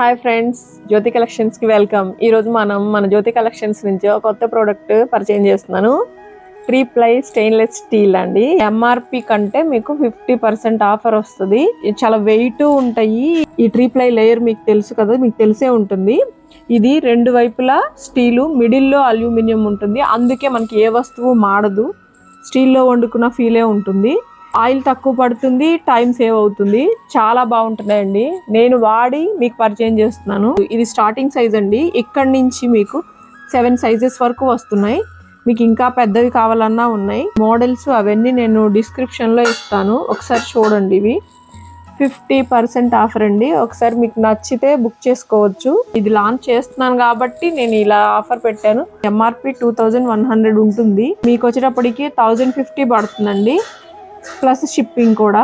Hi friends, జ్యోతి collections కి welcome. ఈ రోజు మన జ్యోతి కలెక్షన్స్ నుంచి ఒక కొత్త ప్రోడక్ట్ పరిచయం చేస్తున్నాను. 3 ప్లై స్టెయిన్లెస్ స్టీల్ అండి. ఎంఆర్పి కంటే మీకు 50% ఆఫర్ వస్తుంది. చాలా వెయిట్ ఉంటాయి. ఈ 3 ప్లై లేయర్ మీకు తెలుసు కదా, మీకు తెలిసే ఉంటుంది. ఇది రెండు వైపులా స్టీలు, మిడిల్ లో అల్యూమినియం ఉంటుంది. అందుకే మనకి ఏ వస్తువు మాడదు. స్టీల్లో వండుకున్న ఫీలే ఉంటుంది. ఆయిల్ తక్కువ పడుతుంది, టైం సేవ్ అవుతుంది. చాలా బాగుంటున్నాయండి. నేను వాడి మీకు పరిచయం చేస్తున్నాను. ఇది స్టార్టింగ్ సైజ్ అండి. ఇక్కడ నుంచి మీకు 7 సైజెస్ వరకు వస్తున్నాయి. మీకు ఇంకా పెద్దవి కావాలన్నా ఉన్నాయి. మోడల్స్ అవన్నీ నేను డిస్క్రిప్షన్ లో ఇస్తాను, ఒకసారి చూడండి. ఇవి 50% ఆఫర్ అండి. ఒకసారి మీకు నచ్చితే బుక్ చేసుకోవచ్చు. ఇది లాంచ్ చేస్తున్నాను కాబట్టి నేను ఇలా ఆఫర్ పెట్టాను. ఎంఆర్పి 2100 ఉంటుంది. మీకు వచ్చేటప్పటికి 1050 పడుతుందండి, ప్లస్ షిప్పింగ్ కూడా.